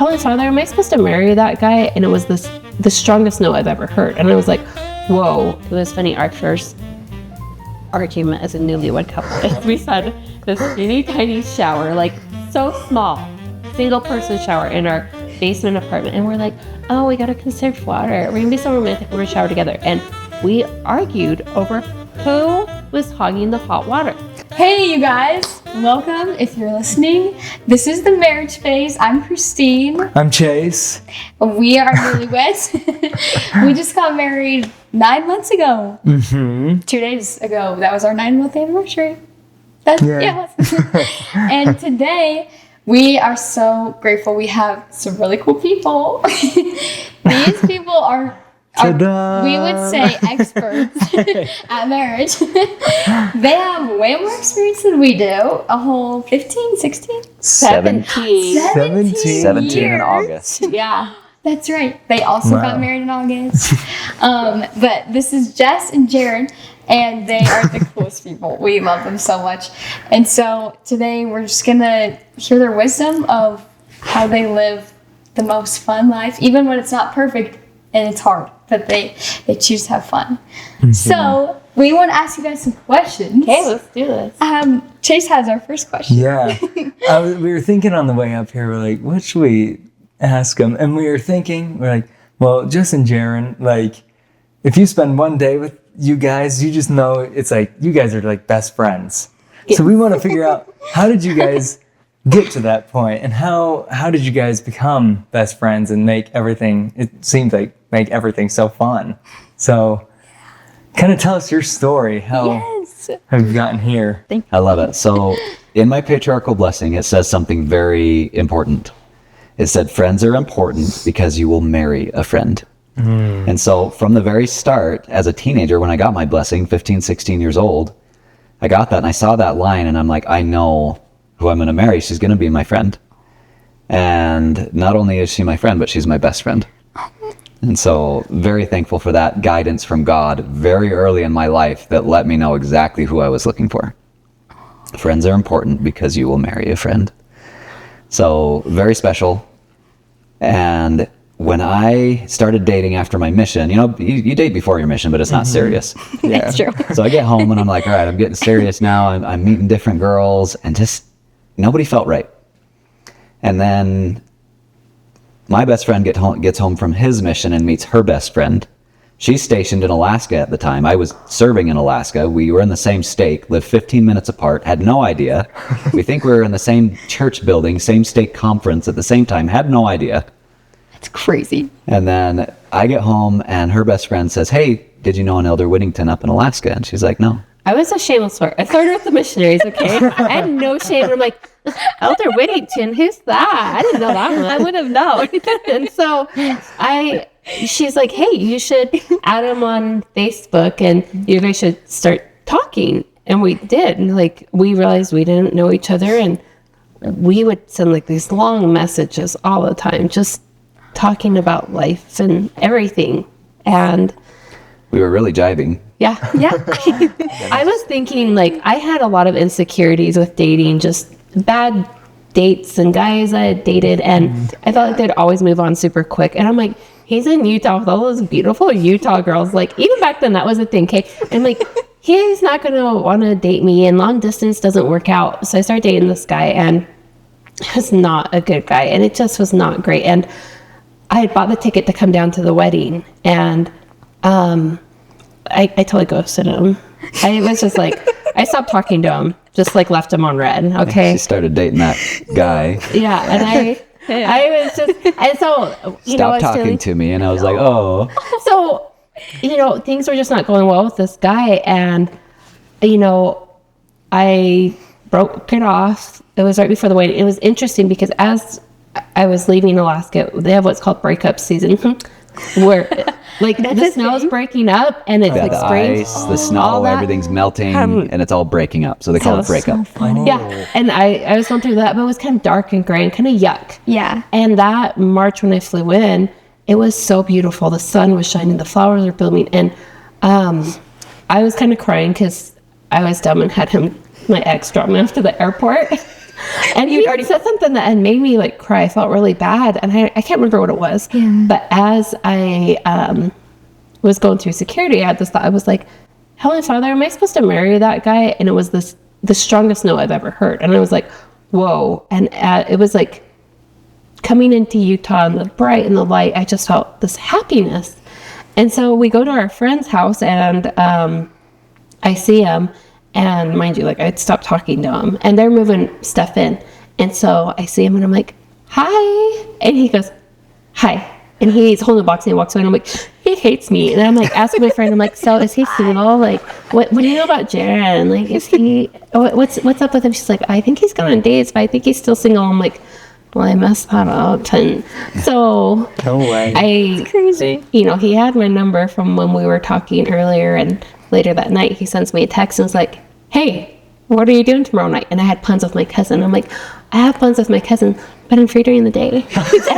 hell is there? Am I supposed to marry that guy? And it was the strongest no I've ever heard. And I was like, whoa. It was funny. Our first argument as a newlywed couple, we had this teeny tiny shower, like so small, single person shower in our basement apartment. And we're like, oh, we gotta conserve water. We're gonna be so romantic. We're gonna shower together. And we argued over who was hogging the hot water. Hey, you guys. Welcome, if you're listening. This is the marriage phase. I'm Christine. I'm Chase. We are newlyweds. We just got married 9 months ago. 2 days ago. That was our 9-month anniversary. And today, we are so grateful. We have some really cool people. These people are we would say experts at marriage. They have way more experience than we do. A whole 15, 16? 17 in August. Yeah, that's right. They also got married in August. But this is Jess and Jaren, and they are the coolest people. We love them so much. And so today we're just going to hear their wisdom of how they live the most fun life, even when it's not perfect and it's hard. But they choose to have fun. So we want to ask you guys some questions. Okay, let's do this. Chase has our first question. Yeah. We were thinking on the way up here, we're like, what should we ask them? And we were thinking, we're like, well, Jess and Jaren, like, if you spend one day with you guys, you just know it's like, you guys are like best friends. Yeah. So we want to figure out, how did you guys get to that point, and how did you guys become best friends and make everything, it seems like, make everything so fun? So kind of tell us your story. How have you gotten here? I love it. So in my patriarchal blessing, it says something very important. It said, friends are important because you will marry a friend. And so from the very start, as a teenager, when I got my blessing, 15, 16 years old, I got that and I saw that line and I'm like, I know who I'm going to marry. She's going to be my friend. And not only is she my friend, but she's my best friend. And so very thankful for that guidance from God very early in my life that let me know exactly who I was looking for. Friends are important because you will marry a friend. So very special. And when I started dating after my mission, you date before your mission, but it's not serious. That's true. So I get home and I'm like, all right, I'm getting serious now. I'm meeting different girls and just nobody felt right. And then my best friend gets home from his mission and meets her best friend. She's stationed in Alaska at the time. I was serving in Alaska. We were in the same stake, lived 15 minutes apart, had no idea. We think we were in the same church building, same stake conference at the same time, had no idea. It's crazy. And then I get home and her best friend says, hey, did you know an Elder Whittington up in Alaska? And she's like, no. I was a shameless flirt. I flirted with the missionaries, okay? I had no shame. I'm like, Elder Whittington, who's that? I didn't know that one. I would have known. And so she's like, hey, you should add him on Facebook and you guys should start talking. And we did. And like, we realized we didn't know each other. And we would send like these long messages all the time, just talking about life and everything. And we were really jiving. Yeah. I was thinking, like, I had a lot of insecurities with dating, just bad dates and guys I had dated, and I felt like they'd always move on super quick. And I'm like, he's in Utah with all those beautiful Utah girls. Like, even back then, that was a thing, okay? And like, he's not going to want to date me, and long distance doesn't work out. So I started dating this guy, and he was not a good guy, and it just was not great. And I had bought the ticket to come down to the wedding, and I totally ghosted him. I was just like, I stopped talking to him, just like left him on red. Okay. She started dating that guy. Yeah. And I was just, and so, Stop talking to me. And I was like, oh. So, things were just not going well with this guy. And, I broke it off. It was right before the wedding. It was interesting because as I was leaving Alaska, they have what's called breakup season, where like the snow's breaking up and it's like the spring, ice, the snow, everything's melting and it's all breaking up. So they call it breakup. So yeah. And I was going through that, but it was kind of dark and gray and kind of yuck. Yeah. And that March when I flew in, it was so beautiful. The sun was shining, the flowers were blooming. And I was kind of crying because I was dumb and had my ex drop me off to the airport. And he already said something that had made me like cry. I felt really bad, and I can't remember what it was. Yeah. But as I was going through security, I had this thought. I was like, Heavenly Father, am I supposed to marry that guy? And it was the strongest no I've ever heard. And I was like, whoa. And it was like coming into Utah and the bright and the light, I just felt this happiness. And so we go to our friend's house, and I see him. And mind you, like, I'd stopped talking to him, and they're moving stuff in. And so I see him, and I'm like, hi. And he goes, hi. And he's holding a box, and he walks away, and I'm like, he hates me. And I'm like, asking my friend, I'm like, so is he single? Like, what do you know about Jaren? Like, is he, what's up with him? She's like, I think he's gone on dates, but I think he's still single. I'm like, well, I messed that up. And so No way. it's crazy. You know, he had my number from when we were talking earlier, and later that night he sends me a text and was like, hey, what are you doing tomorrow night? And I had plans with my cousin. I'm like, I have plans with my cousin, but I'm free during the day.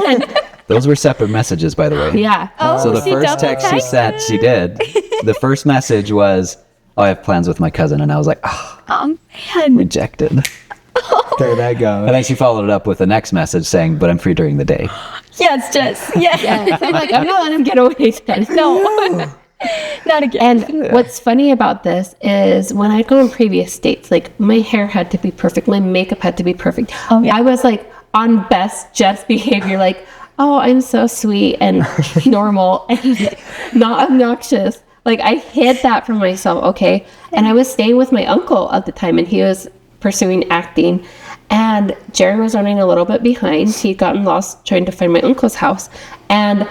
And Those were separate messages, by the way. yeah. So the she first double text she sent, she did. The first message was, oh, I have plans with my cousin. And I was like, oh, Man. rejected. There that goes. And then she followed it up with the next message saying, but I'm free during the day. Yes, Jess. Yeah. Yeah. I'm like, I'm not letting him get away with that. No. Not again. And what's funny about this is when I go on previous dates, like my hair had to be perfect, my makeup had to be perfect. Oh, yeah. I was like on best Jess behavior, like, oh, I'm so sweet and normal and not obnoxious. Like I hid that from myself, okay? And I was staying with my uncle at the time, and he was pursuing acting. And Jaren was running a little bit behind. He'd gotten lost trying to find my uncle's house. And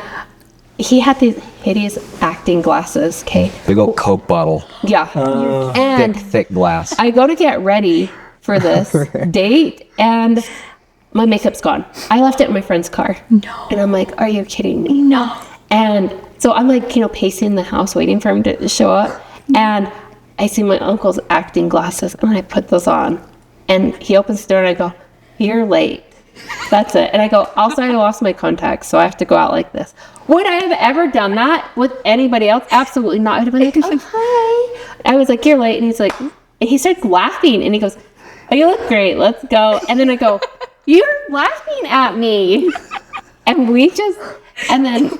he had these hideous acting glasses, okay? Big old Coke bottle, Yeah. And thick glass. I go to get ready for this date, and my makeup's gone. I left it in my friend's car. No. And I'm like, are you kidding me? No. And so I'm like, pacing the house, waiting for him to show up. And I see my uncle's acting glasses, and I put those on. And he opens the door, and I go, you're late. That's it. And I go, also, I lost my contacts, so I have to go out like this. Would I have ever done that with anybody else? Absolutely not. I'd have been like, oh, hi. I was like, you're late. And he's like, and he started laughing, and he goes, oh, you look great. Let's go. And then I go, you're laughing at me. And and then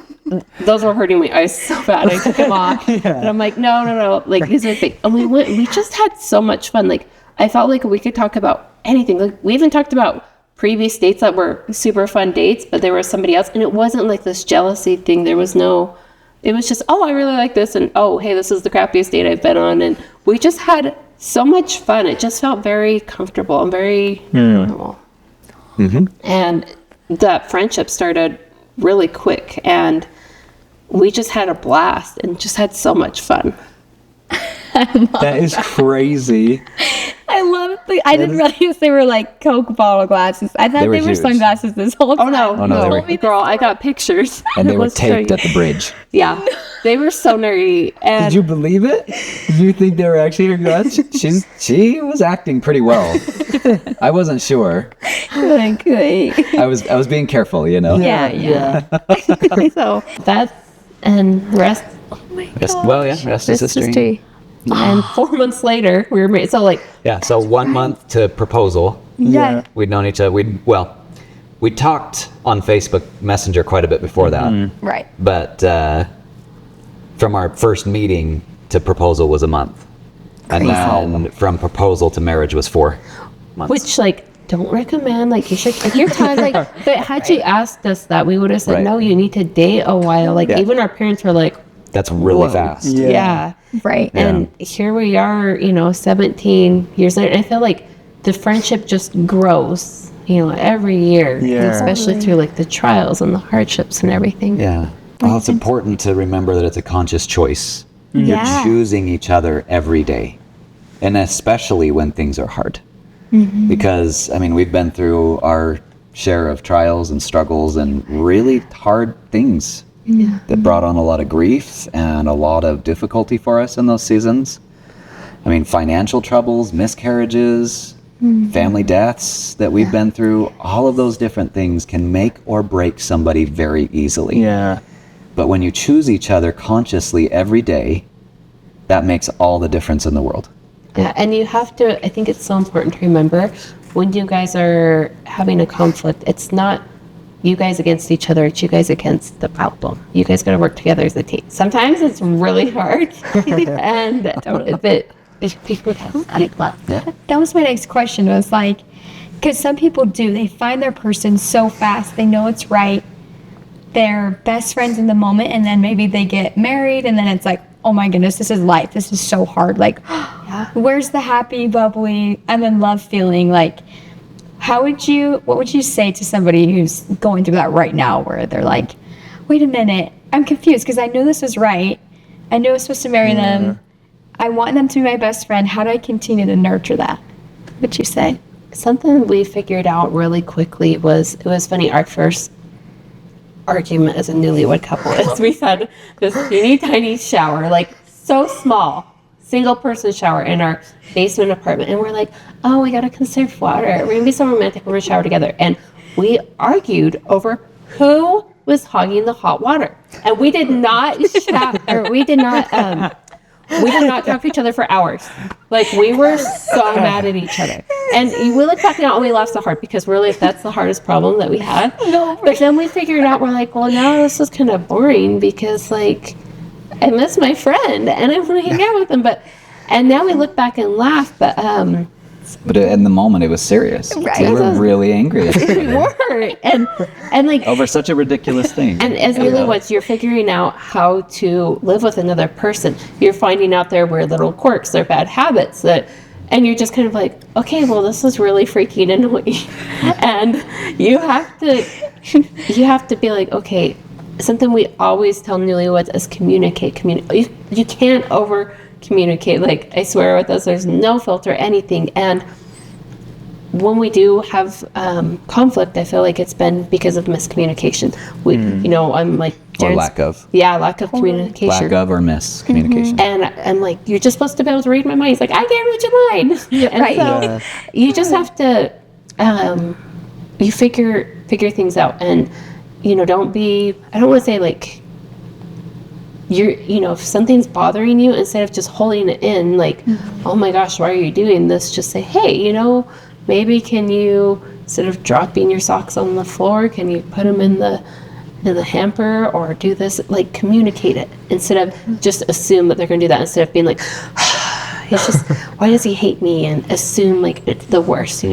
those were hurting my eyes so bad. I took them off. And I'm like, no. Like, these are fake. And we just had so much fun. Like, I felt like we could talk about anything. Like, we even talked about previous dates that were super fun dates, but there was somebody else. And it wasn't like this jealousy thing. It was just, oh, I really like this. And, oh, hey, this is the crappiest date I've been on. And we just had so much fun. It just felt very comfortable and very normal. Mm-hmm. And that friendship started really quick, and we just had a blast and just had so much fun. That is crazy. I love it. I didn't realize they were like Coke bottle glasses. I thought They were they were huge. sunglasses this whole time. Oh, no, they were- Girl, I got pictures. And they were Let's show taped you. at the bridge. Yeah, they were so nerdy. And Did you believe it? Did you think they were actually her glasses? She was acting pretty well. I wasn't sure. Like, I was being careful, yeah. so that's and rest. Rest is history. And 4 months later, we were married. So like, Yeah, so 1 month to proposal. Yeah. We'd known each other. We talked on Facebook Messenger quite a bit before that. Right. But from our first meeting to proposal was a month. And then from proposal to marriage was 4 months. which like, don't recommend. Like, you should take your time. Like, but had you asked us that, we would have said, Right. no, you need to date a while. Like, Yeah. even our parents were like, That's really whoa. fast. Yeah. Right. And here we are, 17 years later. And I feel like the friendship just grows, every year. Yeah. Especially through like the trials and the hardships and everything. Yeah. Well, it's important to remember that it's a conscious choice. Yeah. You're choosing each other every day. And especially when things are hard. Because, we've been through our share of trials and struggles and really hard things that brought on a lot of grief and a lot of difficulty for us in those seasons. Financial troubles, miscarriages, family deaths that we've been through, all of those different things can make or break somebody very easily. Yeah. But when you choose each other consciously every day, that makes all the difference in the world. Yeah, and you have to, I think it's so important to remember when you guys are having a conflict, it's not you guys against each other, it's you guys against the problem. You guys got to work together as a team. Sometimes it's really hard, and people That was my next question, was like, because some people do, they find their person so fast, they know it's right, they're best friends in the moment, and then maybe they get married, and then it's like, oh my goodness, this is life, this is so hard. Like, where's the happy, bubbly, I'm in love feeling? Like, what would you say to somebody who's going through that right now, where they're like, wait a minute, I'm confused because I know this was right, I know I was supposed to marry them, I want them to be my best friend, how do I continue to nurture that? What would you say? Something we figured out really quickly was, it was funny, our first argument as a newlywed couple is we had this teeny tiny shower, like so small, single person shower in our basement apartment, and we're like, oh, we gotta conserve water, we're gonna be so romantic when we shower together. And we argued over who was hogging the hot water, and we did not talk to each other for hours. Like, we were so mad at each other. And we look back now and we laugh so hard because we're like, that's the hardest problem that we had. But then we figured out, we're like, well, now this is kind of boring because, like, I miss my friend and I want to hang out with him. And now we look back and laugh, but in the moment, it was serious. Right. We were really angry at each we other were. And like, over such a ridiculous thing. and as newlyweds, you're figuring out how to live with another person. You're finding out their weird little quirks, their bad habits, and you're just kind of like, okay, well, this is really freaking annoying. And you have to be like, okay, something we always tell newlyweds is communicate. You can't over communicate. Like, I swear with us, there's no filter, anything. And when we do have conflict, I feel like it's been because of miscommunication. I'm like, Or lack of. Yeah, lack of communication. Lack of or miscommunication. And I'm like, you're just supposed to be able to read my mind. He's like, I can't read your mind. And so you just have to, you figure things out. And, don't be, I don't want to say like, if something's bothering you, instead of just holding it in, like, oh my gosh, why are you doing this? Just say, hey, maybe can you, instead of dropping your socks on the floor, can you put them in the hamper, or do this? Like, communicate it instead of just assume that they're going to do that, instead of being like, it's just, why does he hate me? And assume like it's the worst,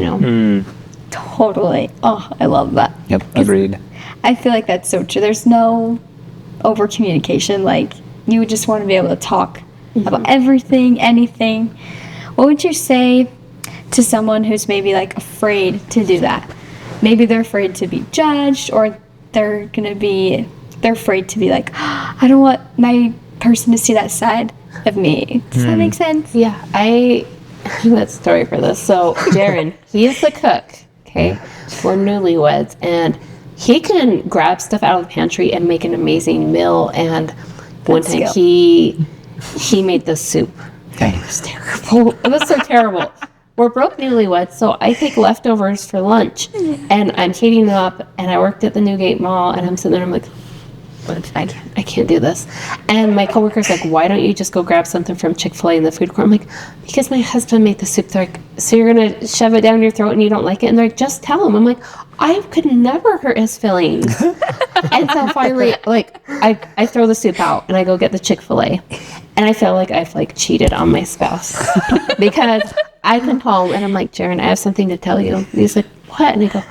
Totally. Oh, I love that. Yep, agreed. I feel like that's so true. There's no over communication. Like, you would just want to be able to talk about everything, anything. What would you say to someone who's maybe like afraid to do that? Maybe they're afraid to be judged, or they're afraid to be like, I don't want my person to see that side of me. Does that make sense? Yeah, I have that story for this. So Jaren, he is the cook, okay? We're newlyweds, and he can grab stuff out of the pantry and make an amazing meal. And one time he made this soup. Okay. It was terrible. It was so terrible. We're broke newlyweds, so I take leftovers for lunch, and I'm heating them up, and I worked at the Newgate Mall, and I'm sitting there, I'm like, I can't do this. And my coworker's like, why don't you just go grab something from Chick-fil-A in the food court? I'm like, because my husband made the soup. They're like, so you're going to shove it down your throat and you don't like it? And they're like, just tell him. I'm like, I could never hurt his feelings. And so finally, like, I throw the soup out and I go get the Chick-fil-A. And I feel like I've like cheated on my spouse because I come home and I'm like, Jaren, I have something to tell you. And he's like, what? And I go,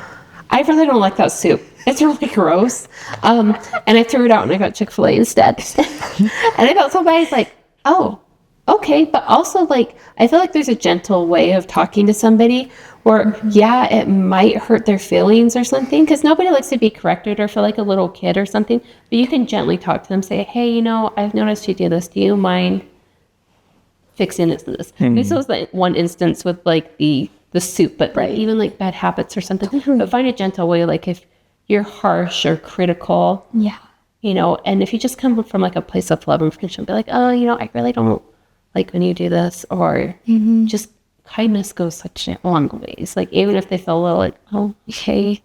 I really don't like that soup. It's really gross. And I threw it out and I got Chick-fil-A instead. And I felt so bad. It's like, oh, okay. But also, like, I feel like there's a gentle way of talking to somebody where, yeah, it might hurt their feelings or something, because nobody likes to be corrected or feel like a little kid or something. But you can gently talk to them, say, hey, I've noticed you do this. Do you mind fixing this and this? This was like one instance with like the soup, but even like bad habits or something. But find a gentle way, like if you're harsh or critical, and if you just come from like a place of love and friendship, be like, oh, I really don't like when you do this, or just kindness goes such a long ways. Like, even if they feel a little like, oh, okay,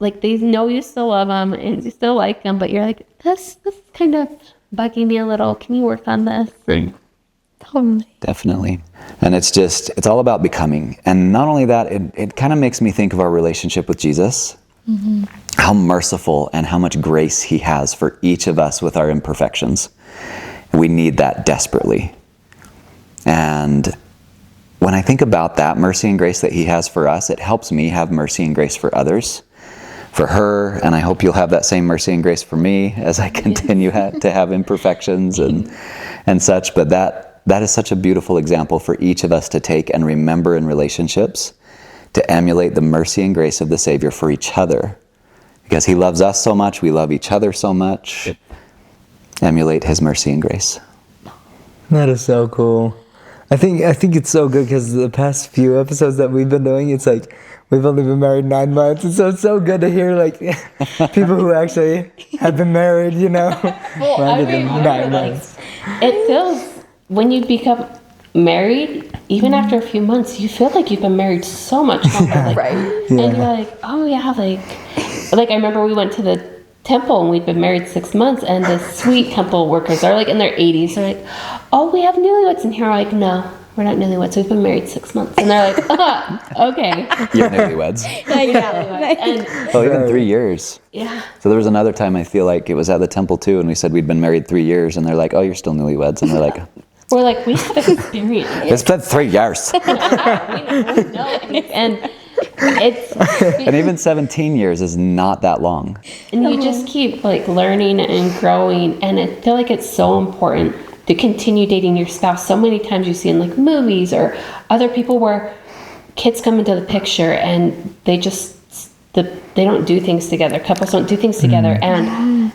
like they know you still love them and you still like them, but you're like, this is kind of bugging me a little. Can you work on this? Right. Totally. Definitely. And it's all about becoming. And not only that, it kind of makes me think of our relationship with Jesus, how merciful and how much grace he has for each of us with our imperfections. We need that desperately. And when I think about that mercy and grace that he has for us, it helps me have mercy and grace for others, for her, and I hope you'll have that same mercy and grace for me as I continue to have imperfections and such. But that is such a beautiful example for each of us to take and remember in relationships, to emulate the mercy and grace of the Savior for each other. Because he loves us so much, we love each other so much. Emulate his mercy and grace. That is so cool. I think it's so good because the past few episodes that we've been doing, it's like we've only been married 9 months, and so it's so good to hear like people who actually have been married, you know. Well, I remember, like, it feels when you become married, even after a few months, you feel like you've been married so much longer. Like, Right. And you're like, oh yeah, like I remember we went to the temple and we'd been married 6 months, and the sweet temple workers are like in their 80s. They're like, oh, we have newlyweds in here. We're like, no, we're not newlyweds. We've been married 6 months. And they're like, okay. You're newlyweds. And Oh, even 3 years. yeah. So there was another time I feel like it was at the temple too, and we said we'd been married 3 years, and they're like, oh, you're still newlyweds. And we're like, We're like, we have experience. it's been 3 years. We know. And it's And even 17 years is not that long. and you just keep like learning and growing, and I feel like it's so important to continue dating your spouse. So many times you see in like movies or other people where kids come into the picture and they just they don't do things together. Couples don't do things together, and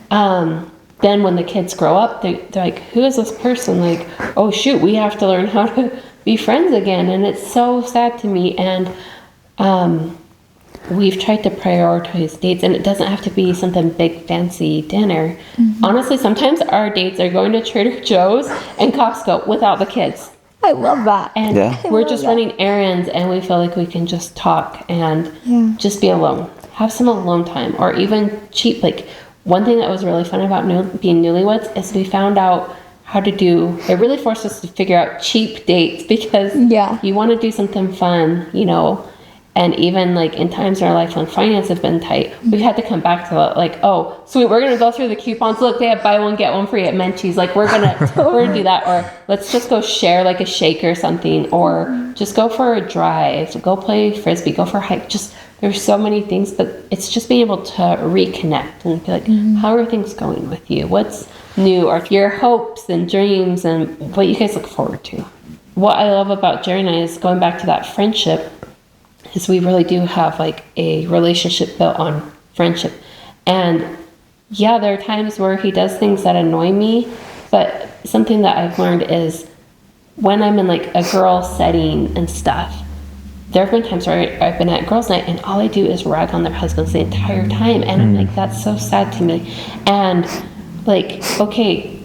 then when the kids grow up, they're like, who is this person? Like, oh shoot, we have to learn how to be friends again. And it's so sad to me. And we've tried to prioritize dates, and it doesn't have to be something big, fancy dinner. Honestly, sometimes our dates are going to Trader Joe's and Costco without the kids. I love that. And Yeah. we're just running errands, and we feel like we can just talk and just be alone. Have some alone time, or even cheap. Like, one thing that was really fun about being newlyweds is we found out how to do, it really forced us to figure out cheap dates, because you want to do something fun, you know. And even like in times in our life when finance have been tight, we've had to come back to like, oh, sweet, we're gonna go through the coupons. Look, they have buy one get one free at Menchie's. Like we're gonna do that, or let's just go share like a shake or something, or just go for a drive, go play frisbee, go for a hike. Just there's so many things, but it's just being able to reconnect and be like, how are things going with you? What's new? Or your hopes and dreams and what you guys look forward to. What I love about Jerry and I is going back to that friendship. Is we really do have like a relationship built on friendship. And yeah, there are times where he does things that annoy me, but something that I've learned is when I'm in like a girl setting and stuff, there have been times where I've been at girls' night and all I do is rag on their husbands the entire time. And I'm like, that's so sad to me. And like, okay,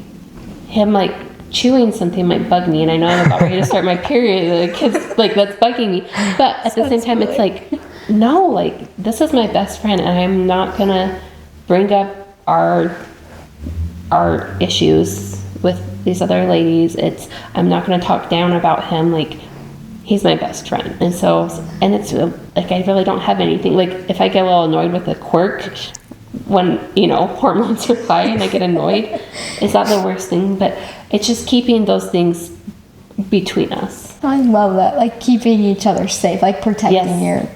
him like chewing something might bug me, and I know I'm about ready to start my period. The kids, like, that's bugging me. But at the same time, it's like, no, like, this is my best friend, and I'm not gonna bring up our issues with these other ladies. I'm not gonna talk down about him. Like, he's my best friend, and so, and it's like I really don't have anything. Like, if I get a little annoyed with a quirk, when, you know, hormones are high and I get annoyed, is that the worst thing? But it's just keeping those things between us. I love that. Like keeping each other safe, like protecting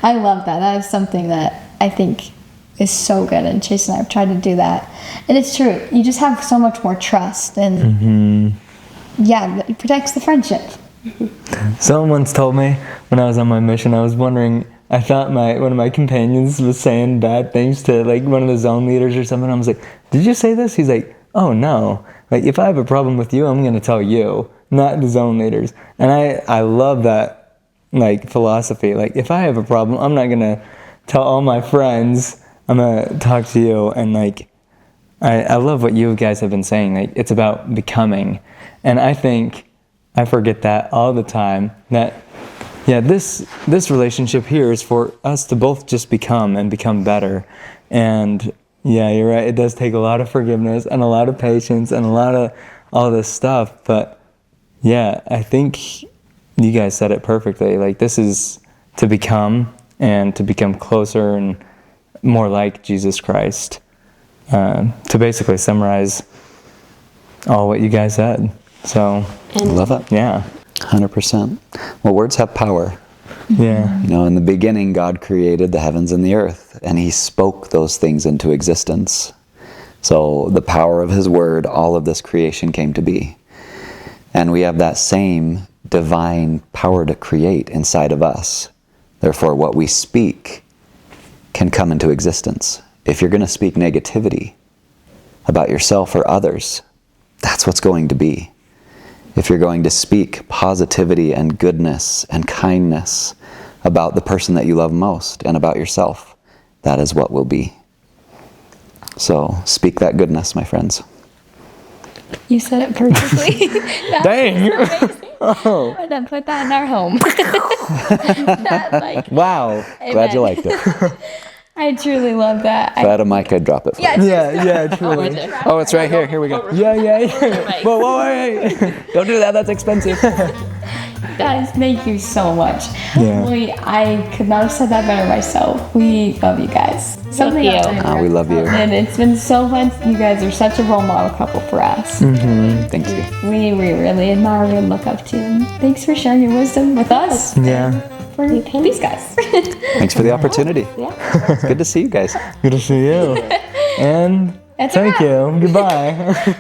I love that. That is something that I think is so good. And Chase and I have tried to do that. And it's true. You just have so much more trust. And it protects the friendship. Someone once told me when I was on my mission, I was wondering, I thought one of my companions was saying bad things to like one of the zone leaders or something. I was like, did you say this? He's like, oh no. Like if I have a problem with you, I'm going to tell you, not the zone leaders. And I love that like philosophy. Like if I have a problem, I'm not going to tell all my friends. I'm going to talk to you. And like, I love what you guys have been saying. Like it's about becoming. And I think I forget that all the time, that this relationship here is for us to both just become and become better. And yeah, you're right. It does take a lot of forgiveness and a lot of patience and a lot of all this stuff. But Yeah, I think you guys said it perfectly. Like, this is to become closer and more like Jesus Christ. To basically summarize all what you guys said. So, Love it. yeah. 100%. Well, words have power. Yeah. You know, in the beginning, God created the heavens and the earth, and he spoke those things into existence. So the power of his word, all of this creation came to be. And we have that same divine power to create inside of us. Therefore, what we speak can come into existence. If you're going to speak negativity about yourself or others, that's what's going to be. If you're going to speak positivity and goodness and kindness about the person that you love most and about yourself, that is what will be. So speak that goodness, my friends. You said it perfectly. That's Dang. amazing. Oh. We're gonna put that in our home. Wow. Glad you liked it. I truly love that. If I had a mic, I'd drop it for you. Yeah, truly. Oh, it's right here. Here we go. Yeah. Whoa, wait. Don't do that. That's expensive. Guys, thank you so much. Yeah. I could not have said that better myself. We love you guys. Something you. else I We learned. love you. And it's been so fun. You guys are such a role model couple for us. Thank you. We really admire and look up to you. And thanks for sharing your wisdom with us. Yeah. For these guys. Thanks for the opportunity. It's good to see you guys. Good to see you. And That's a thank wrap. you. Goodbye.